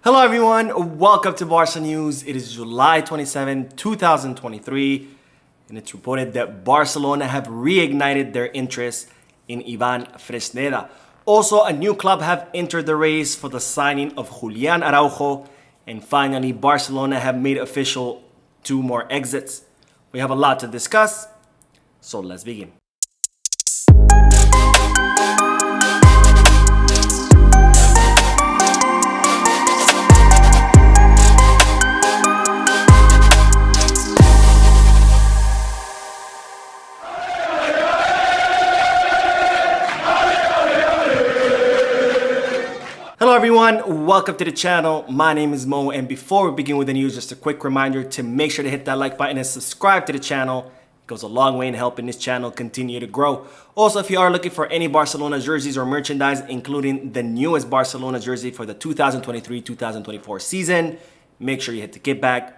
Hello everyone, welcome to Barca News. It is July 27, 2023, and it's reported that Barcelona have reignited their interest in Ivan Fresneda. Also, a new club have entered the race for the signing of Julian Araujo, and finally, Barcelona have made official 2 more exits. We have a lot to discuss, so let's begin. Hello everyone, welcome to the channel. My name is Mo, and before we begin with the news, just a quick reminder to make sure to hit that like button and subscribe to the channel. It goes a long way in helping this channel continue to grow. Also, if you are looking for any Barcelona jerseys or merchandise, including the newest Barcelona jersey for the 2023-2024 season, make sure you hit the kickback.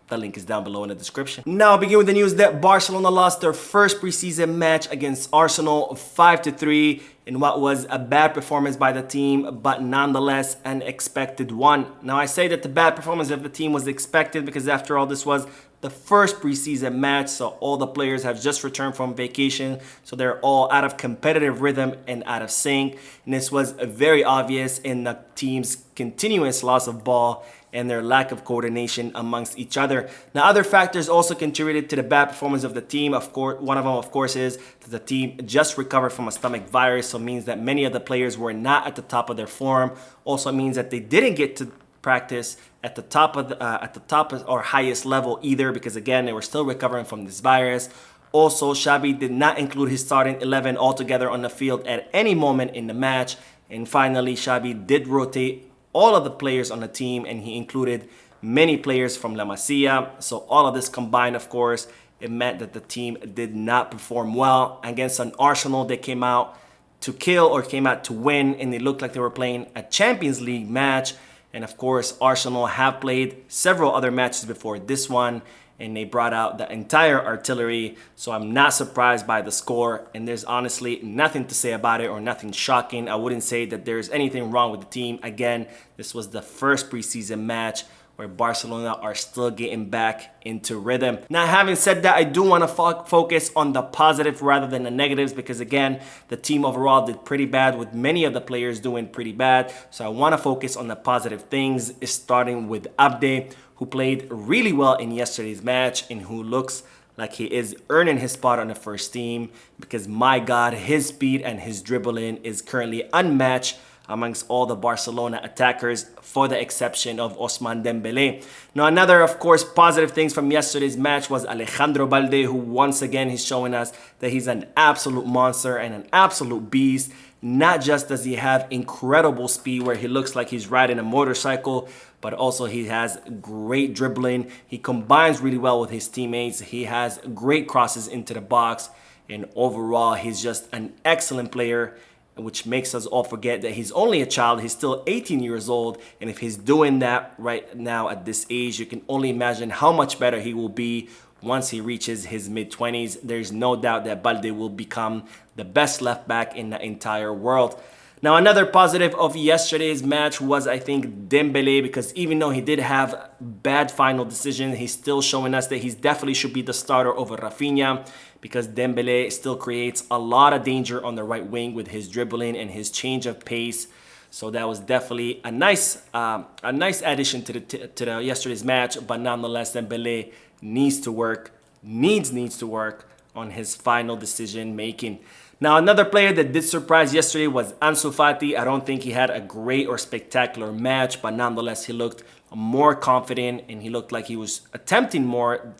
The link is down below in the description. Now, begin with the news that Barcelona lost their first preseason match against Arsenal 5-3 in what was a bad performance by the team, but nonetheless an expected one. Now, I say that the bad performance of the team was expected because after all, this was the first preseason match, so all the players have just returned from vacation, so they're all out of competitive rhythm and out of sync. And this was very obvious in the team's continuous loss of ball and their lack of coordination amongst each other. Now, other factors also contributed to the bad performance of the team. Of course, one of them, of course, is that the team just recovered from a stomach virus, so it means that many of the players were not at the top of their form. Also means that they didn't get to practice at the top of or highest level either, because again, they were still recovering from this virus. Also, Xavi did not include his starting 11 altogether on the field at any moment in the match. And finally, Xavi did rotate all of the players on the team, and he included many players from La Masia. So all of this combined, of course, it meant that the team did not perform well against an Arsenal. They came out to kill or came out to win, and they looked like they were playing a Champions League match. And of course, Arsenal have played several other matches before this one, and they brought out the entire artillery. So I'm not surprised by the score, and there's honestly nothing to say about it or nothing shocking. I wouldn't say that there's anything wrong with the team. Again, this was the first preseason match where Barcelona are still getting back into rhythm. Now, having said that, I do want to focus on the positive rather than the negatives, because again, the team overall did pretty bad with many of the players doing pretty bad. So I want to focus on the positive things, starting with Abde, who played really well in yesterday's match and who looks like he is earning his spot on the first team, because my God, his speed and his dribbling is currently unmatched amongst all the Barcelona attackers, for the exception of Ousmane Dembele. Now, another, of course, positive things from yesterday's match was Alejandro Balde, who once again he's showing us that he's an absolute monster and an absolute beast. Not just does he have incredible speed where he looks like he's riding a motorcycle, but also he has great dribbling. He combines really well with his teammates. He has great crosses into the box, and overall he's just an excellent player, which makes us all forget that he's only a child. He's still 18 years old, and if he's doing that right now at this age, you can only imagine how much better he will be once he reaches his mid-20s. There's no doubt that Balde will become the best left back in the entire world. Now, another positive of yesterday's match was, I think, Dembele, because even though he did have bad final decisions, he's still showing us that he definitely should be the starter over Rafinha, because Dembele still creates a lot of danger on the right wing with his dribbling and his change of pace. So that was definitely a nice addition to the yesterday's match. But nonetheless, Dembele needs to work on his final decision making. Now, another player that did surprise yesterday was Ansu Fati. I don't think he had a great or spectacular match, but nonetheless, he looked more confident and he looked like he was attempting more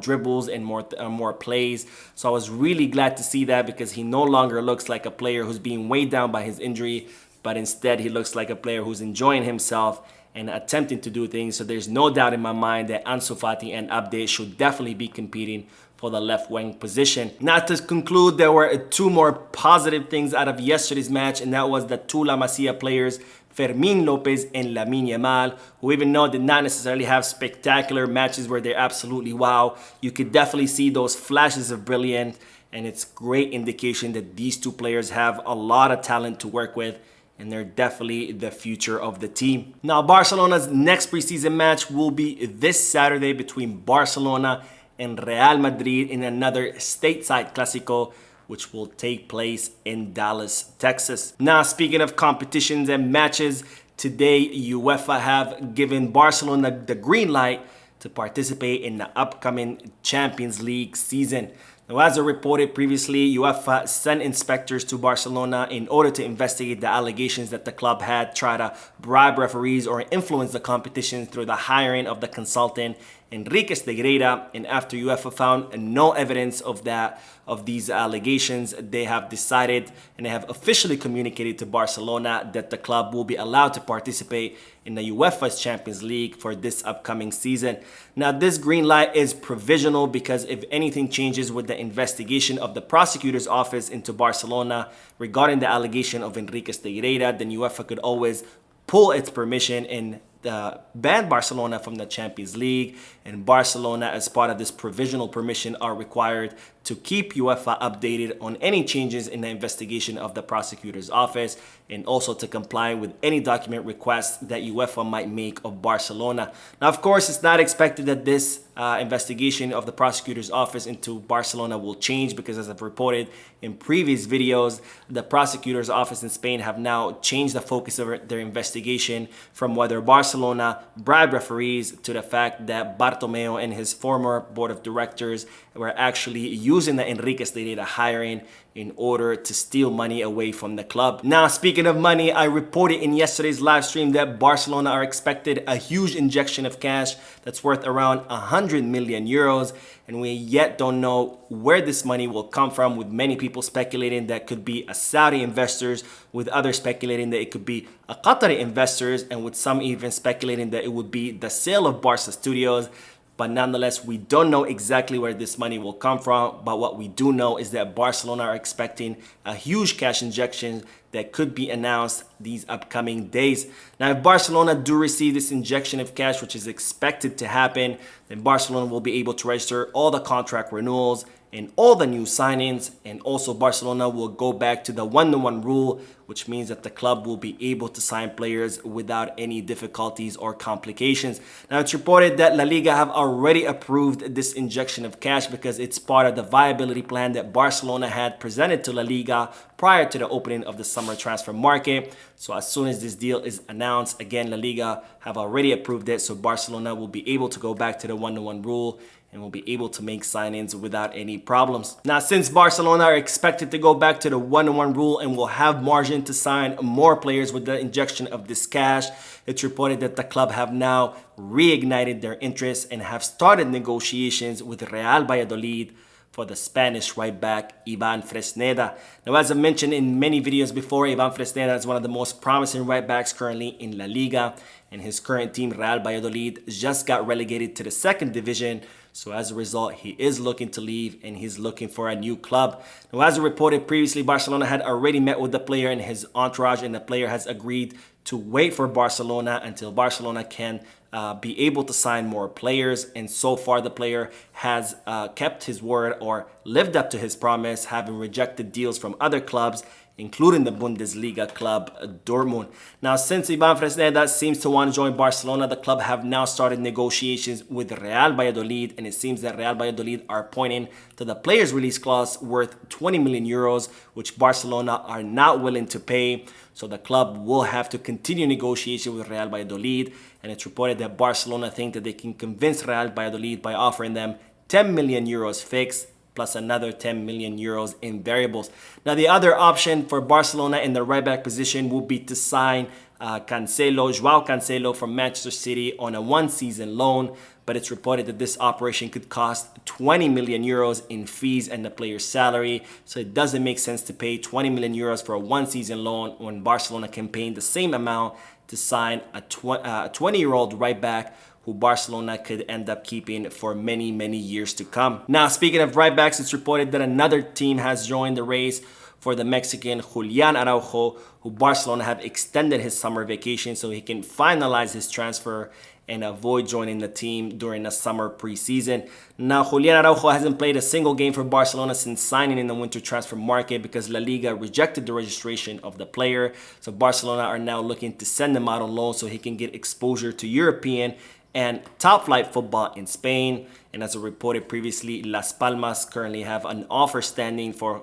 dribbles and more plays. So I was really glad to see that, because he no longer looks like a player who's being weighed down by his injury, but instead he looks like a player who's enjoying himself and attempting to do things. So there's no doubt in my mind that Ansu Fati and Abde should definitely be competing for the left wing position. Now, to conclude, there were 2 more positive things out of yesterday's match, and that was the 2 La Masia players, Fermin Lopez and Lamine Yamal, who even though did not necessarily have spectacular matches where they're absolutely wow, you could definitely see those flashes of brilliance, and it's great indication that these 2 players have a lot of talent to work with and they're definitely the future of the team. Now, Barcelona's next preseason match will be this Saturday between Barcelona and Real Madrid in another stateside Clásico, which will take place in Dallas, Texas. Now, speaking of competitions and matches, today UEFA have given Barcelona the green light to participate in the upcoming Champions League season. Now, as reported previously, UEFA sent inspectors to Barcelona in order to investigate the allegations that the club had tried to bribe referees or influence the competition through the hiring of the consultant Enrique Stegrera. And after UEFA found no evidence of these allegations, they have decided and they have officially communicated to Barcelona that the club will be allowed to participate in the UEFA's Champions League for this upcoming season. Now, this green light is provisional because if anything changes with the investigation of the prosecutor's office into Barcelona regarding the allegation of Enrique Stegrera, then UEFA could always pull its permission and ban Barcelona from the Champions League, and Barcelona, as part of this provisional permission, are required to keep UEFA updated on any changes in the investigation of the prosecutor's office, and also to comply with any document requests that UEFA might make of Barcelona. Now, of course, it's not expected that this investigation of the prosecutor's office into Barcelona will change because, as I've reported in previous videos, the prosecutor's office in Spain have now changed the focus of their investigation from whether Barcelona bribed referees to the fact that Bartomeu and his former board of directors were actually using the Enrique Stegrera hiring in order to steal money away from the club. Now, speaking of money, I reported in yesterday's live stream that Barcelona are expected a huge injection of cash that's worth around 100 million euros, and we yet don't know where this money will come from, with many people speculating that could be a Saudi investors, with others speculating that it could be a Qatari investors, and with some even speculating that it would be the sale of Barca Studios. But nonetheless, we don't know exactly where this money will come from. But what we do know is that Barcelona are expecting a huge cash injection that could be announced these upcoming days. Now, if Barcelona do receive this injection of cash, which is expected to happen, then Barcelona will be able to register all the contract renewals and all the new signings, and also Barcelona will go back to the 1-to-1 rule, which means that the club will be able to sign players without any difficulties or complications. Now, it's reported that La Liga have already approved this injection of cash because it's part of the viability plan that Barcelona had presented to La Liga prior to the opening of the summer transfer market. So as soon as this deal is announced, again, La Liga have already approved it, so Barcelona will be able to go back to the 1-to-1 rule and will be able to make signings without any problems. Now, since Barcelona are expected to go back to the 1-to-1 rule and will have margin to sign more players with the injection of this cash, it's reported that the club have now reignited their interest and have started negotiations with Real Valladolid for the Spanish right back Ivan Fresneda. Now, as I mentioned in many videos before, Ivan Fresneda is one of the most promising right backs currently in La Liga, and his current team, Real Valladolid, just got relegated to the second division. So as a result, he is looking to leave and he's looking for a new club. Now, as reported previously, Barcelona had already met with the player and his entourage, and the player has agreed to wait for Barcelona until Barcelona can be able to sign more players. And so far, the player has kept his word or lived up to his promise, having rejected deals from other clubs, including the Bundesliga club Dortmund. Now, since Ivan Fresneda seems to want to join Barcelona, the club have now started negotiations with Real Valladolid, and it seems that Real Valladolid are pointing to the player's release clause worth 20 million euros, which Barcelona are not willing to pay. So the club will have to continue negotiation with Real Valladolid, and it's reported that Barcelona think that they can convince Real Valladolid by offering them 10 million euros fixed, plus another 10 million euros in variables. Now, the other option for Barcelona in the right back position will be to sign Joao Cancelo from Manchester City on a one-season loan, but it's reported that this operation could cost 20 million euros in fees and the player's salary. So it doesn't make sense to pay 20 million euros for a one-season loan when Barcelona can pay the same amount to sign a 20-year-old right back who Barcelona could end up keeping for many years to come. Now, speaking of right backs, it's reported that another team has joined the race for the Mexican Julian Araujo, who Barcelona have extended his summer vacation so he can finalize his transfer and avoid joining the team during the summer preseason. Now, Julian Araujo hasn't played a single game for Barcelona since signing in the winter transfer market because La Liga rejected the registration of the player. So Barcelona are now looking to send him out on loan so he can get exposure to European and top-flight football in Spain. And as reported previously, Las Palmas currently have an offer standing for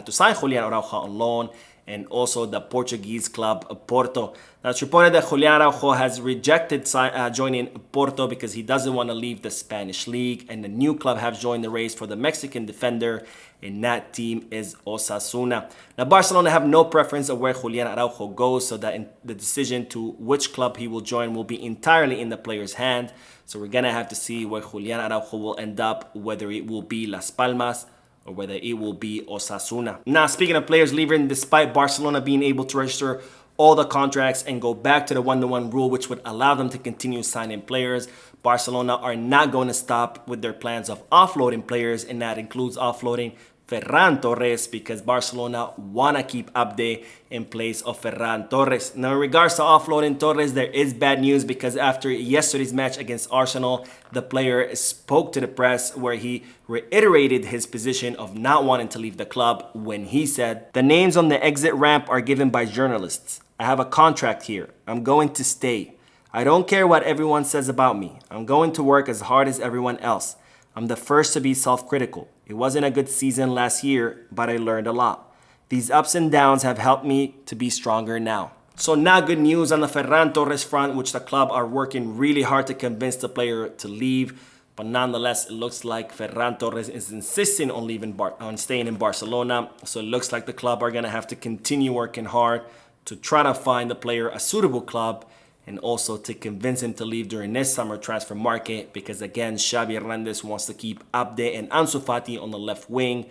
to sign Julian Araujo on loan, and also the Portuguese club Porto. Now, it's reported that Julian Araujo has rejected joining Porto because he doesn't want to leave the Spanish league, and the new club have joined the race for the Mexican defender, and that team is Osasuna. Now, Barcelona have no preference of where Julian Araujo goes, so that the decision to which club he will join will be entirely in the player's hand. So we're going to have to see where Julian Araujo will end up, whether it will be Las Palmas or whether it will be Osasuna. Now, speaking of players leaving, despite Barcelona being able to register all the contracts and go back to the one-to-one rule, which would allow them to continue signing players, Barcelona are not going to stop with their plans of offloading players, and that includes offloading Ferran Torres, because Barcelona want to keep Abde in place of Ferran Torres. Now, in regards to offloading Torres, there is bad news because after yesterday's match against Arsenal, the player spoke to the press where he reiterated his position of not wanting to leave the club when he said, "The names on the exit ramp are given by journalists. I have a contract here. I'm going to stay. I don't care what everyone says about me. I'm going to work as hard as everyone else. I'm the first to be self-critical. It wasn't a good season last year, but I learned a lot. These ups and downs have helped me to be stronger now." So not good news on the Ferran Torres front, which the club are working really hard to convince the player to leave. But nonetheless, it looks like Ferran Torres is insisting on staying in Barcelona. So it looks like the club are going to have to continue working hard to try to find the player a suitable club, and also to convince him to leave during this summer transfer market, because again, Xavi Hernandez wants to keep Abde and Ansu Fati on the left wing,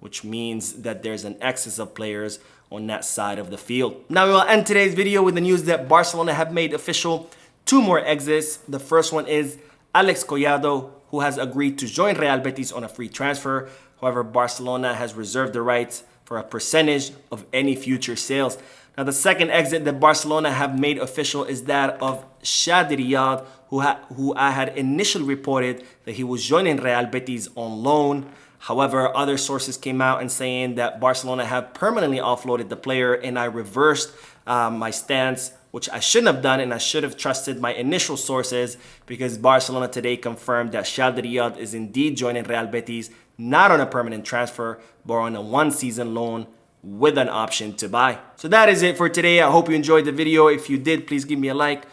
which means that there's an excess of players on that side of the field. Now, we will end today's video with the news that Barcelona have made official 2 more exits. The first one is Alex Collado, who has agreed to join Real Betis on a free transfer. However, Barcelona has reserved the rights for a percentage of any future sales. Now, the second exit that Barcelona have made official is that of Shadi Riyad, who I had initially reported that he was joining Real Betis on loan. However, other sources came out and saying that Barcelona have permanently offloaded the player, and I reversed my stance, which I shouldn't have done, and I should have trusted my initial sources, because Barcelona today confirmed that Shadi Riyad is indeed joining Real Betis, not on a permanent transfer, but on a 1-season loan with an option to buy. So that is it for today. I hope you enjoyed the video. If you did, please give me a like.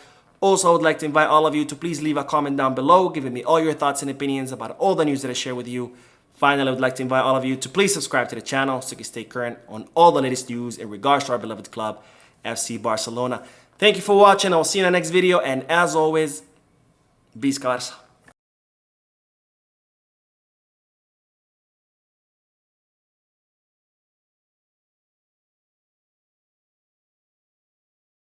Also, I would like to invite all of you to please leave a comment down below, giving me all your thoughts and opinions about all the news that I share with you. Finally, I would like to invite all of you to please subscribe to the channel so you can stay current on all the latest news in regards to our beloved club, FC Barcelona. Thank you for watching. I will see you in the next video. And as always, Visca Barça.